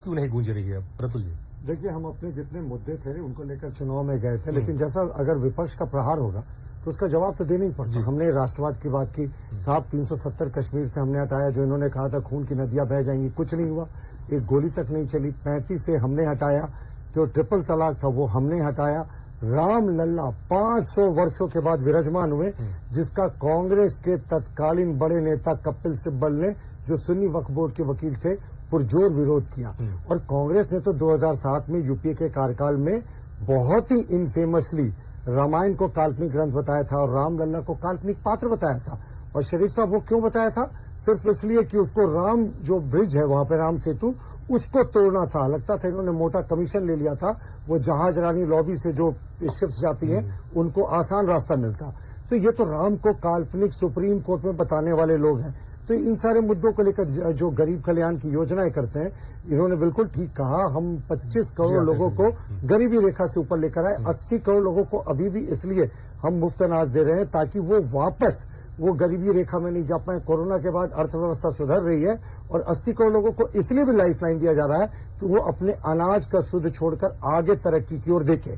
क्यों नहीं गूंज रही है प्रतुल जी? देखिए, हम अपने जितने मुद्दे थे उनको लेकर चुनाव में गए थे, लेकिन जैसा अगर विपक्ष का प्रहार होगा तो उसका जवाब तो देना ही पड़ता। हमने राष्ट्रवाद की बात की, साहब 370 कश्मीर से हमने हटाया, जो इन्होंने कहा था खून की नदियां बह जाएंगी, कुछ नहीं हुआ, एक गोली तक नहीं चली। 35 से हमने हटाया, जो ट्रिपल तलाक था वो हमने हटाया। राम लल्ला 500 वर्षों के बाद विराजमान हुए, जिसका कांग्रेस के तत्कालीन बड़े नेता कपिल सिब्बल ने, जो सुन्नी वक्फ बोर्ड के वकील थे, पुरजोर विरोध किया। और कांग्रेस ने तो 2007 में यूपीए के कार्यकाल में बहुत ही इनफेमसली रामायण को काल्पनिक ग्रंथ बताया था और राम लल्ला को काल्पनिक पात्र बताया था। और शरीफ साहब वो क्यों बताया था? सिर्फ इसलिए कि उसको राम जो ब्रिज है वहां पे, राम सेतु, उसको तोड़ना था। लगता था इन्होंने मोटा कमीशन ले लिया था, वो जहाज रानी लॉबी से जो शिप्स जाती हैं उनको आसान रास्ता मिलता। तो ये तो राम को काल्पनिक सुप्रीम कोर्ट में बताने वाले लोग हैं। तो इन सारे मुद्दों को लेकर जो गरीब कल्याण की योजनाएं करते हैं, इन्होंने बिल्कुल ठीक कहा। हम 25 करोड़ लोगों को गरीबी रेखा से ऊपर लेकर आए। 80 करोड़ लोगों को अभी भी इसलिए हम मुफ्त अनाज दे रहे हैं ताकि वो वापस वो गरीबी रेखा में नहीं जा पाए। कोरोना के बाद अर्थव्यवस्था सुधर रही है और 80 करोड़ लोगों को इसलिए भी लाइफलाइन दिया जा रहा है कि वो अपने अनाज का सुध छोड़कर आगे तरक्की की ओर देखें।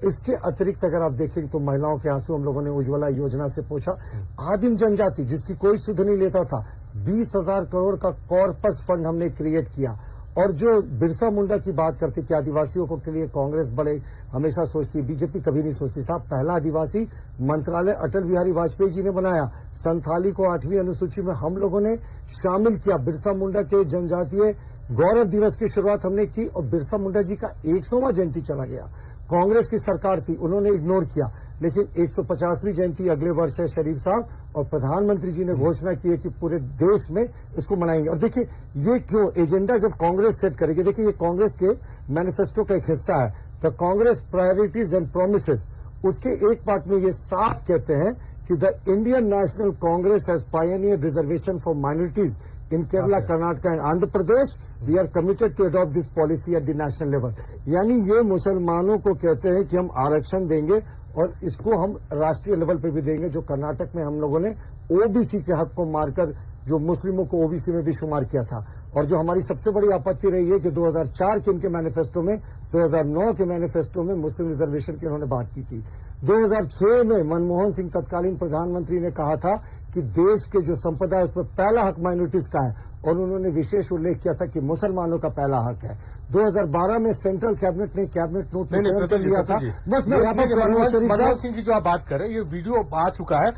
इसके अतिरिक्त अगर आप देखें तो महिलाओं के आंसू हम लोगों ने उज्ज्वला योजना से पूछा। आदिम जनजाति जिसकी कोई सुध नहीं लेता था, 20,000 करोड़ का कॉर्पस फंड हमने क्रिएट किया। और जो बिरसा मुंडा की बात करती कि आदिवासियों को के लिए कांग्रेस बड़े हमेशा सोचती, बीजेपी कभी नहीं सोचती। साहब, पहला आदिवासी मंत्रालय अटल बिहारी वाजपेयी जी ने बनाया। संथाली को 8वीं अनुसूची में हम लोगों ने शामिल किया। बिरसा मुंडा के जनजातीय गौरव दिवस की शुरुआत हमने की और बिरसा मुंडा जी का 100वां जयंती चला गया। कांग्रेस की सरकार थी, उन्होंने इग्नोर किया, लेकिन 150वीं जयंती अगले वर्ष है शरीफ साहब, और प्रधानमंत्री जी ने घोषणा की है कि पूरे देश में इसको मनाएंगे। और देखिए ये क्यों एजेंडा जब कांग्रेस सेट करेगी, देखिए ये कांग्रेस के मैनिफेस्टो का एक हिस्सा है, the Congress priorities and promises. उसके एक पार्ट में ये साफ कहते हैं कि the Indian national Congress has Pioneer reservation for minorities in Kerala, Karnataka and Andhra Pradesh. We are committed to adopt this policy at the national level. यानी ये मुसलमानों को कहते हैं कि हम आरक्षण देंगे और इसको हम राष्ट्रीय लेवल पे भी देंगे। जो कर्नाटक में हम लोगों ने ओबीसी के हक को मारकर जो मुस्लिमों को ओबीसी में भी शुमार किया था। और जो हमारी सबसे बड़ी आपत्ति रही है कि 2004 के इनके मैनिफेस्टो में, 2009 के मैनिफेस्टो में मुस्लिम रिजर्वेशन की उन्होंने बात की थी। 2006 में मनमोहन सिंह तत्कालीन प्रधानमंत्री ने कहा था कि देश के जो संपदा है उस पर पहला हक माइनॉरिटीज का है, और उन्होंने विशेष उल्लेख किया था कि मुसलमानों का पहला हक है। 2012 में सेंट्रल कैबिनेट ने कैबिनेट नोट में लिया था। बस मैं मनमोहन सिंह की जो आप बात कर रहे हैं, ये वीडियो आ चुका है,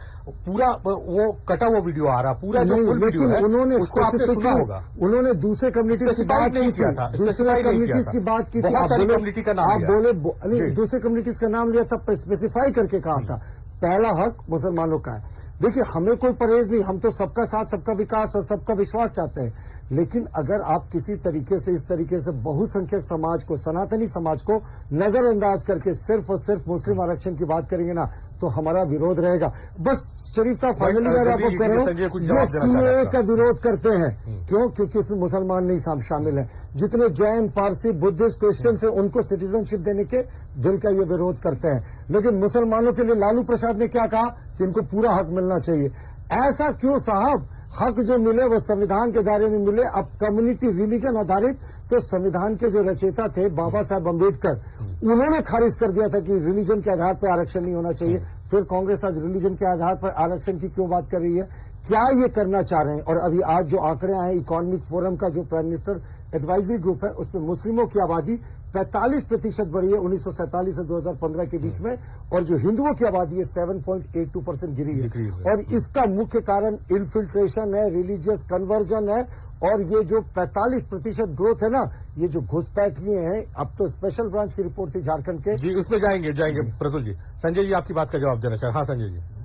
पूरा वो कटा हुआ वीडियो आ रहा, पूरा जो फुल वीडियो है उन्होंने उसको आपने सुना होगा। उन्होंने दूसरे कम्युनिटीज की बात नहीं किया था, दूसरे कम्युनिटीज की बात की थी। बहुत सारी कम्युनिटी का नाम आप बोले दूसरे कम्युनिटीज का नाम लिया था, स्पेसिफाई करके कहा था पहला हक मुसलमानों का है। देखिए, हमें कोई परहेज नहीं, हम तो सबका साथ, सबका विकास और सबका विश्वास चाहते हैं। लेकिन अगर आप किसी तरीके से, इस तरीके से बहुसंख्यक समाज को, सनातनी समाज को नजरअंदाज करके सिर्फ और सिर्फ मुस्लिम आरक्षण की बात करेंगे ना, तो हमारा विरोध रहेगा। बस शरीफ साहब, फाइनली मैं आपको कह रहा हूँ, ये सीएए का विरोध करते हैं। क्यों? क्योंकि इसमें मुसलमान नहीं शामिल है। जितने जैन, पारसी, बुद्धिस्ट, क्रिश्चियन है, उनको सिटीजनशिप देने के बिल का ये विरोध करते हैं। लेकिन मुसलमानों के लिए लालू प्रसाद ने क्या कहा कि इनको पूरा हक मिलना चाहिए। ऐसा क्यों साहब? हक जो मिले वो संविधान के दायरे में मिले। अब कम्युनिटी रिलीजन आधारित, तो संविधान के जो रचयिता थे बाबा साहब अम्बेडकर, उन्होंने खारिज कर दिया था कि रिलीजन के आधार पर आरक्षण नहीं होना चाहिए। फिर कांग्रेस आज रिलीजन के आधार पर आरक्षण की क्यों बात कर रही है? क्या ये करना चाह रहे हैं? और अभी आज जो आंकड़े आए इकोनॉमिक फोरम का, जो प्राइम मिनिस्टर एडवाइजरी ग्रुप है, उसमें मुस्लिमों की आबादी 45% बढ़ी है 1947 से 2015 के बीच में, और जो हिंदुओं की आबादी है 7.82% गिरी है। और इसका मुख्य कारण इन्फिल्ट्रेशन है, रिलीजियस कन्वर्जन है, और ये जो 45% ग्रोथ है ना, ये जो घुसपैठिए हैं। अब तो स्पेशल ब्रांच की रिपोर्ट थी झारखंड के जी, उसमें जाएंगे प्रतुल जी। संजय जी आपकी बात का जवाब देना चाहे। हाँ संजय जी।